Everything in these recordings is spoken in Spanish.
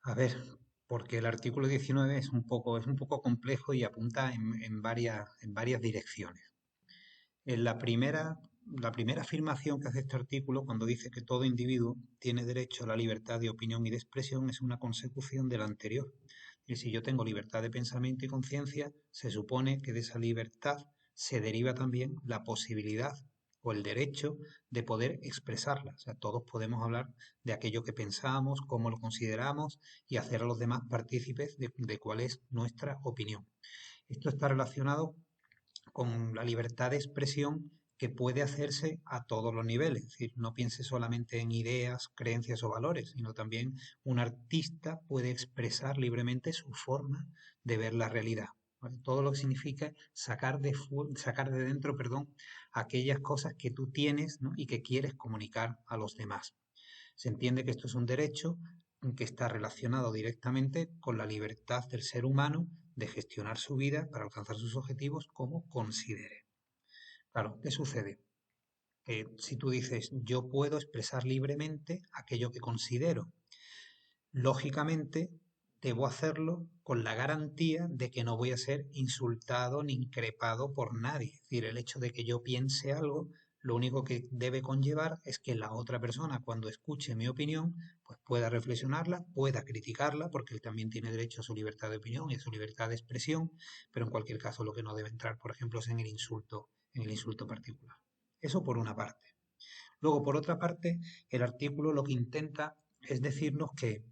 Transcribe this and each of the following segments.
A ver, porque el artículo 19 es un poco complejo y apunta en varias direcciones. En la primera afirmación que hace este artículo, cuando dice que todo individuo tiene derecho a la libertad de opinión y de expresión, es una consecución de la anterior. Y si yo tengo libertad de pensamiento y conciencia, se supone que de esa libertad se deriva también la posibilidad o el derecho de poder expresarla. O sea, todos podemos hablar de aquello que pensamos, cómo lo consideramos y hacer a los demás partícipes de cuál es nuestra opinión. Esto está relacionado con la libertad de expresión que puede hacerse a todos los niveles. Es decir, no piense solamente en ideas, creencias o valores, sino también un artista puede expresar libremente su forma de ver la realidad. ¿Vale? Todo lo que significa sacar de dentro, perdón, aquellas cosas que tú tienes, ¿no? Y que quieres comunicar a los demás. Se entiende que esto es un derecho que está relacionado directamente con la libertad del ser humano de gestionar su vida para alcanzar sus objetivos como considere. Claro, ¿qué sucede? Que si tú dices yo puedo expresar libremente aquello que considero, lógicamente debo hacerlo con la garantía de que no voy a ser insultado ni increpado por nadie. Es decir, el hecho de que yo piense algo, lo único que debe conllevar es que la otra persona, cuando escuche mi opinión, pues pueda reflexionarla, pueda criticarla, porque él también tiene derecho a su libertad de opinión y a su libertad de expresión, pero en cualquier caso lo que no debe entrar, por ejemplo, es en el insulto particular. Eso por una parte. Luego, por otra parte, el artículo lo que intenta es decirnos que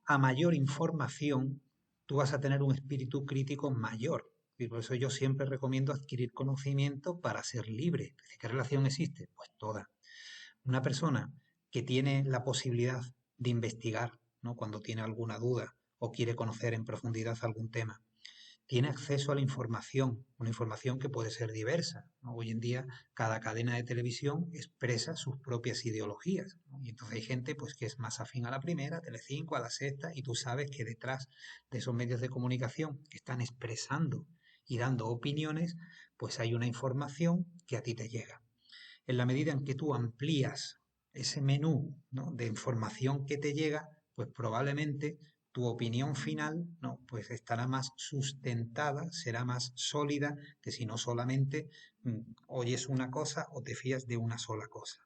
a mayor información, tú vas a tener un espíritu crítico mayor. Y por eso yo siempre recomiendo adquirir conocimiento para ser libre. ¿Qué relación existe? Pues toda. Una persona que tiene la posibilidad de investigar, ¿no? Cuando tiene alguna duda o quiere conocer en profundidad algún tema, tiene acceso a la información, una información que puede ser diversa, ¿no? Hoy en día cada cadena de televisión expresa sus propias ideologías, ¿no? Y entonces hay gente pues que es más afín a la primera, a Telecinco, a la sexta, y tú sabes que detrás de esos medios de comunicación que están expresando y dando opiniones, pues hay una información que a ti te llega. En la medida en que tú amplías ese menú, ¿no? De información que te llega, pues probablemente tu opinión final, ¿no? Pues estará más sustentada, será más sólida que si no solamente oyes una cosa o te fías de una sola cosa.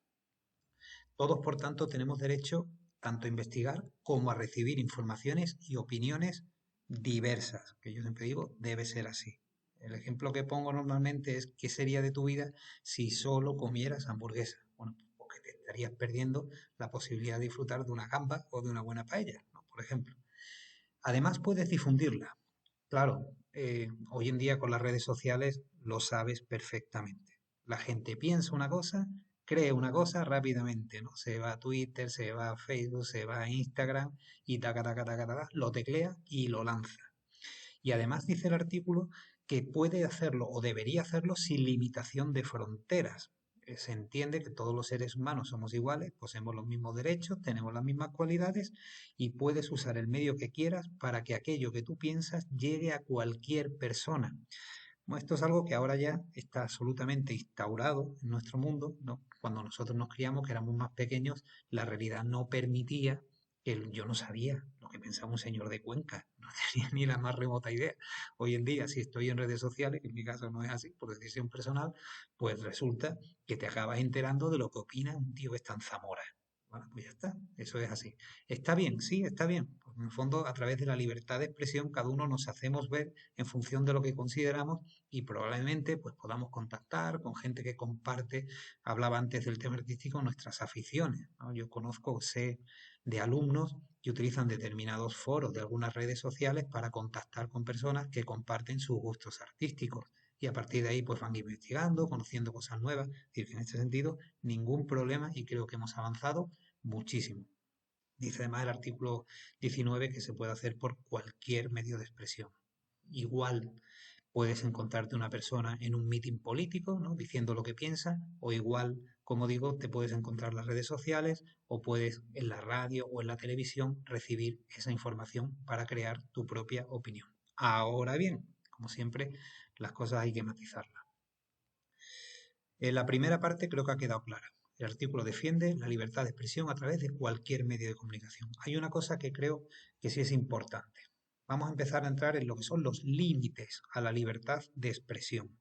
Todos, por tanto, tenemos derecho tanto a investigar como a recibir informaciones y opiniones diversas, que yo siempre digo, debe ser así. El ejemplo que pongo normalmente es ¿qué sería de tu vida si solo comieras hamburguesa? Bueno, porque te estarías perdiendo la posibilidad de disfrutar de una gamba o de una buena paella, ¿no? Por ejemplo. Además, puedes difundirla. Claro, hoy en día con las redes sociales lo sabes perfectamente. La gente piensa una cosa, cree una cosa rápidamente, ¿no? Se va a Twitter, se va a Facebook, se va a Instagram y taca, taca, taca, taca, lo teclea y lo lanza. Y además dice el artículo que puede hacerlo o debería hacerlo sin limitación de fronteras. Se entiende que todos los seres humanos somos iguales, poseemos los mismos derechos, tenemos las mismas cualidades y puedes usar el medio que quieras para que aquello que tú piensas llegue a cualquier persona. Bueno, esto es algo que ahora ya está absolutamente instaurado en nuestro mundo, ¿no? Cuando nosotros nos criamos, que éramos más pequeños, la realidad no permitía yo no sabía lo que pensaba un señor de Cuenca, no tenía ni la más remota idea. Hoy en día, si estoy en redes sociales, que en mi caso no es así, por decisión personal, pues resulta que te acabas enterando de lo que opina un tío que está en Zamora. Bueno, pues ya está, eso es así. ¿Está bien? Sí, está bien. Porque en el fondo, a través de la libertad de expresión, cada uno nos hacemos ver en función de lo que consideramos y probablemente pues podamos contactar con gente que comparte, hablaba antes del tema artístico, nuestras aficiones, ¿no? Yo conozco, sé de alumnos que utilizan determinados foros de algunas redes sociales para contactar con personas que comparten sus gustos artísticos. Y a partir de ahí pues van investigando, conociendo cosas nuevas. Es decir, que en este sentido ningún problema y creo que hemos avanzado muchísimo. Dice además el artículo 19 que se puede hacer por cualquier medio de expresión. Igual puedes encontrarte una persona en un mitin político, ¿no? Diciendo lo que piensa, o igual, como digo, te puedes encontrar en las redes sociales o puedes en la radio o en la televisión recibir esa información para crear tu propia opinión. Ahora bien, como siempre, las cosas hay que matizarlas. La primera parte creo que ha quedado clara. El artículo defiende la libertad de expresión a través de cualquier medio de comunicación. Hay una cosa que creo que sí es importante. Vamos a empezar a entrar en lo que son los límites a la libertad de expresión.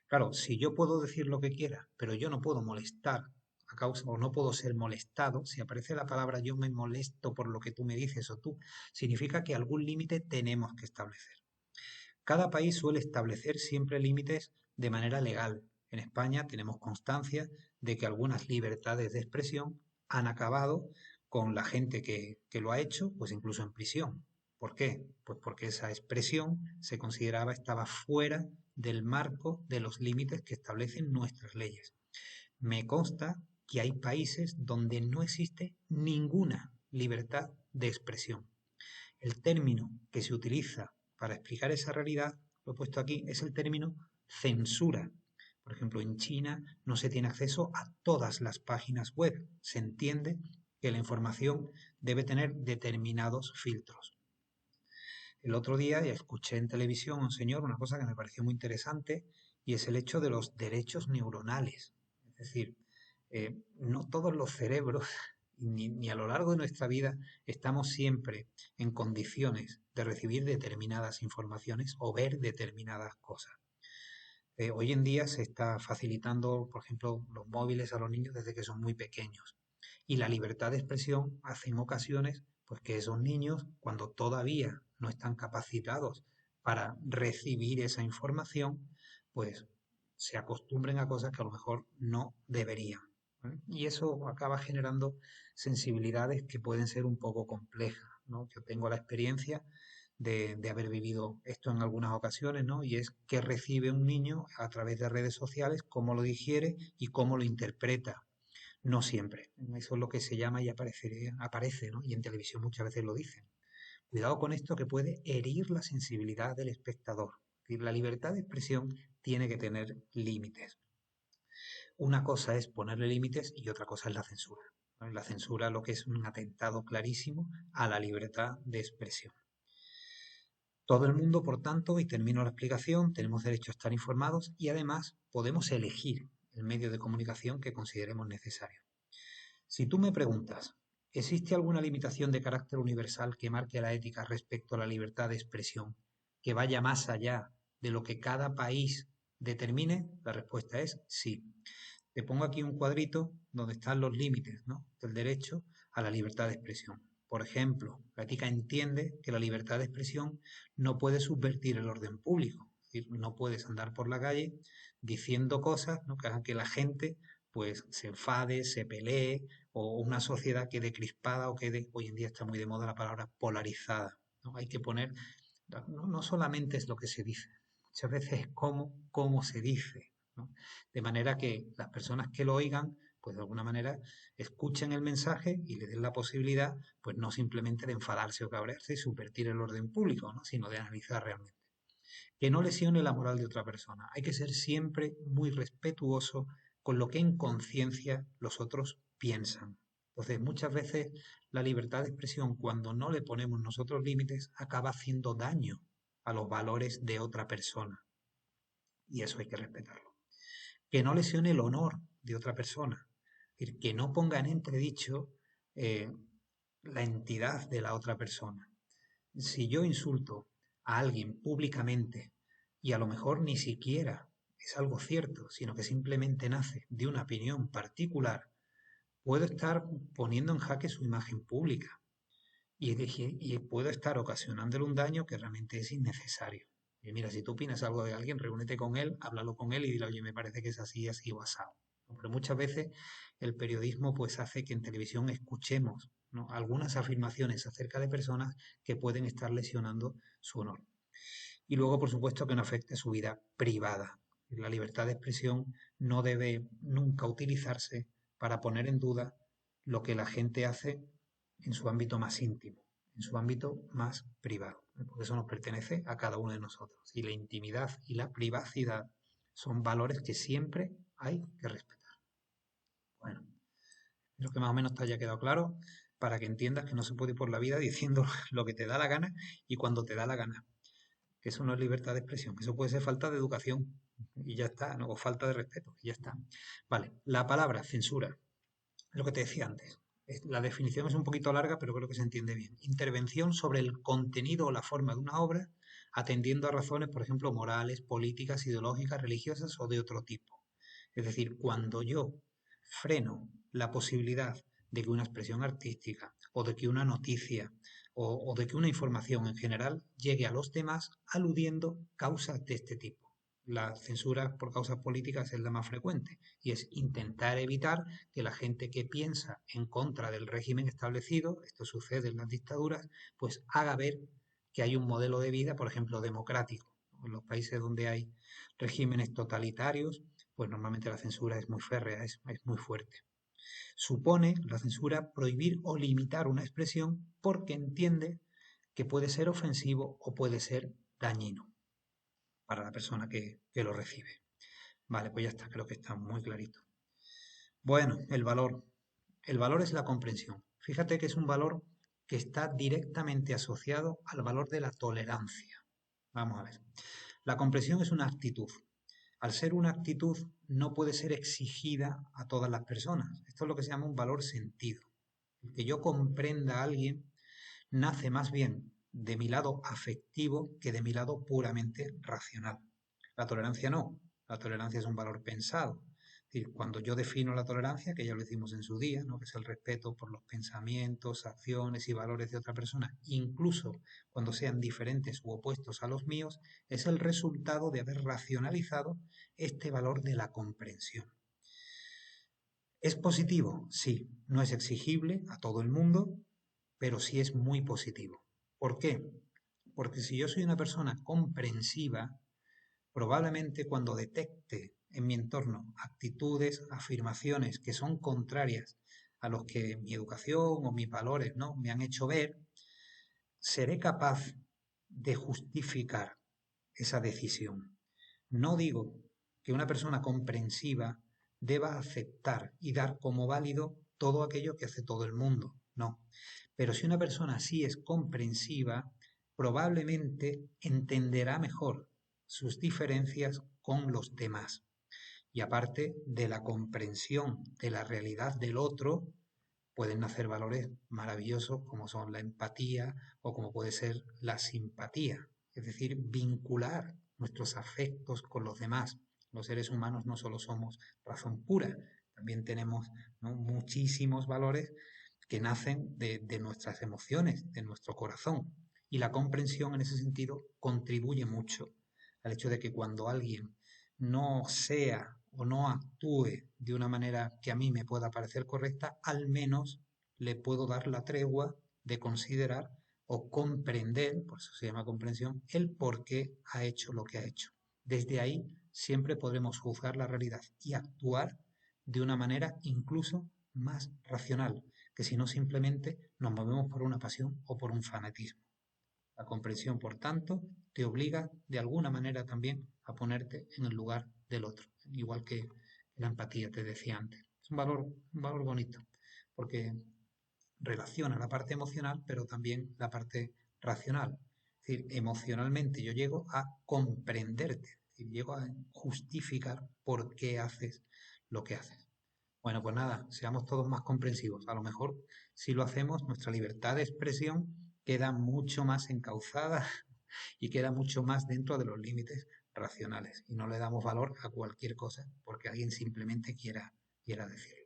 Claro, si yo puedo decir lo que quiera, pero yo no puedo molestar a causa o no puedo ser molestado, si aparece la palabra yo me molesto por lo que tú me dices o tú, significa que algún límite tenemos que establecer. Cada país suele establecer siempre límites de manera legal. En España tenemos constancia de que algunas libertades de expresión han acabado con la gente que lo ha hecho, pues incluso en prisión. ¿Por qué? Pues porque esa expresión se consideraba estaba fuera del marco de los límites que establecen nuestras leyes. Me consta que hay países donde no existe ninguna libertad de expresión. El término que se utiliza para explicar esa realidad, lo he puesto aquí, es el término censura. Por ejemplo, en China no se tiene acceso a todas las páginas web. Se entiende que la información debe tener determinados filtros. El otro día escuché en televisión a un señor una cosa que me pareció muy interesante y es el hecho de los derechos neuronales. Es decir, no todos los cerebros, ni a lo largo de nuestra vida, estamos siempre en condiciones de recibir determinadas informaciones o ver determinadas cosas. Hoy en día se está facilitando, por ejemplo, los móviles a los niños desde que son muy pequeños. Y la libertad de expresión hace en ocasiones pues que esos niños, cuando todavía no están capacitados para recibir esa información, pues se acostumbren a cosas que a lo mejor no deberían. ¿Eh? Y eso acaba generando sensibilidades que pueden ser un poco complejas, ¿no? Yo tengo la experiencia de haber vivido esto en algunas ocasiones, ¿no? Y es que recibe un niño a través de redes sociales, cómo lo digiere y cómo lo interpreta. No siempre. Eso es lo que se llama y aparece, ¿no? Y en televisión muchas veces lo dicen. Cuidado con esto que puede herir la sensibilidad del espectador. Es decir, la libertad de expresión tiene que tener límites. Una cosa es ponerle límites y otra cosa es la censura. ¿No? La censura lo que es un atentado clarísimo a la libertad de expresión. Todo el mundo, por tanto, y termino la explicación, tenemos derecho a estar informados y además podemos elegir el medio de comunicación que consideremos necesario. Si tú me preguntas, ¿existe alguna limitación de carácter universal que marque la ética respecto a la libertad de expresión que vaya más allá de lo que cada país determine? La respuesta es sí. Te pongo aquí un cuadrito donde están los límites, ¿no?, del derecho a la libertad de expresión. Por ejemplo, la ética entiende que la libertad de expresión no puede subvertir el orden público. Es decir, no puedes andar por la calle diciendo cosas, ¿no?, que hagan que la gente pues se enfade, se pelee o una sociedad quede crispada o quede, hoy en día está muy de moda la palabra polarizada, ¿no? Hay que poner, no solamente es lo que se dice, muchas veces es cómo se dice, ¿no? De manera que las personas que lo oigan, pues de alguna manera escuchen el mensaje y le den la posibilidad, pues no simplemente de enfadarse o cabrearse y subvertir el orden público, ¿no?, sino de analizar realmente. Que no lesione la moral de otra persona. Hay que ser siempre muy respetuoso con lo que en conciencia los otros piensan. Entonces, muchas veces la libertad de expresión, cuando no le ponemos nosotros límites, acaba haciendo daño a los valores de otra persona. Y eso hay que respetarlo. Que no lesione el honor de otra persona. Es decir, que no ponga en entredicho eh, la entidad de la otra persona. Si yo insulto a alguien públicamente y a lo mejor ni siquiera es algo cierto, sino que simplemente nace de una opinión particular, puedo estar poniendo en jaque su imagen pública y puedo estar ocasionándole un daño que realmente es innecesario. Y mira, si tú opinas algo de alguien, reúnete con él, háblalo con él y dile, oye, me parece que es así, así o asado. Pero muchas veces el periodismo pues hace que en televisión escuchemos, ¿no?, algunas afirmaciones acerca de personas que pueden estar lesionando su honor. Y luego, por supuesto, que no afecte su vida privada. La libertad de expresión no debe nunca utilizarse para poner en duda lo que la gente hace en su ámbito más íntimo, en su ámbito más privado, porque eso nos pertenece a cada uno de nosotros. Y la intimidad y la privacidad son valores que siempre hay que respetar. Bueno, creo que más o menos te haya quedado claro para que entiendas que no se puede ir por la vida diciendo lo que te da la gana y cuando te da la gana. Que eso no es libertad de expresión, que eso puede ser falta de educación. y ya está, ¿no? O falta de respeto, y ya está. Vale, la palabra censura, lo que te decía antes. La definición es un poquito larga, pero creo que se entiende bien. Intervención sobre el contenido o la forma de una obra, atendiendo a razones, por ejemplo, morales, políticas, ideológicas, religiosas o de otro tipo. Es decir, cuando yo freno la posibilidad de que una expresión artística o de que una noticia o de que una información en general llegue a los demás aludiendo causas de este tipo. La censura por causas políticas es la más frecuente y es intentar evitar que la gente que piensa en contra del régimen establecido, esto sucede en las dictaduras, pues haga ver que hay un modelo de vida, por ejemplo, democrático. En los países donde hay regímenes totalitarios, pues normalmente la censura es muy férrea, es muy fuerte. Supone la censura prohibir o limitar una expresión porque entiende que puede ser ofensivo o puede ser dañino para la persona que lo recibe. Vale, pues ya está, creo que está muy clarito. Bueno, el valor. El valor es la comprensión. Fíjate que es un valor que está directamente asociado al valor de la tolerancia. Vamos a ver. La comprensión es una actitud. Al ser una actitud, no puede ser exigida a todas las personas. Esto es lo que se llama un valor sentido. El que yo comprenda a alguien nace más bien de mi lado afectivo que de mi lado puramente racional. La tolerancia no. La tolerancia es un valor pensado. Es decir, cuando yo defino la tolerancia, que ya lo hicimos en su día, ¿no? Que es el respeto por los pensamientos, acciones y valores de otra persona, incluso cuando sean diferentes u opuestos a los míos, es el resultado de haber racionalizado este valor de la comprensión. ¿Es positivo? Sí, no es exigible a todo el mundo, pero sí es muy positivo. ¿Por qué? Porque si yo soy una persona comprensiva, probablemente cuando detecte en mi entorno actitudes, afirmaciones que son contrarias a los que mi educación o mis valores, ¿no?, me han hecho ver, seré capaz de justificar esa decisión. No digo que una persona comprensiva deba aceptar y dar como válido todo aquello que hace todo el mundo, no. Pero si una persona sí es comprensiva, probablemente entenderá mejor sus diferencias con los demás. Y aparte de la comprensión de la realidad del otro, pueden nacer valores maravillosos como son la empatía o como puede ser la simpatía, es decir, vincular nuestros afectos con los demás. Los seres humanos no solo somos razón pura, también tenemos, ¿no?, muchísimos valores que nacen de nuestras emociones, de nuestro corazón. Y la comprensión en ese sentido contribuye mucho al hecho de que cuando alguien no sea o no actúe de una manera que a mí me pueda parecer correcta, al menos le puedo dar la tregua de considerar o comprender, por eso se llama comprensión, el por qué ha hecho lo que ha hecho. Desde ahí siempre podremos juzgar la realidad y actuar de una manera incluso más racional, que si no simplemente nos movemos por una pasión o por un fanatismo. La comprensión, por tanto, te obliga de alguna manera también a ponerte en el lugar del otro, igual que la empatía, te decía antes. Es un valor bonito, porque relaciona la parte emocional, pero también la parte racional. Es decir, emocionalmente yo llego a comprenderte, es decir, llego a justificar por qué haces lo que haces. Bueno, pues nada, seamos todos más comprensivos. A lo mejor, si lo hacemos, nuestra libertad de expresión queda mucho más encauzada y queda mucho más dentro de los límites racionales. Y no le damos valor a cualquier cosa porque alguien simplemente quiera decirlo.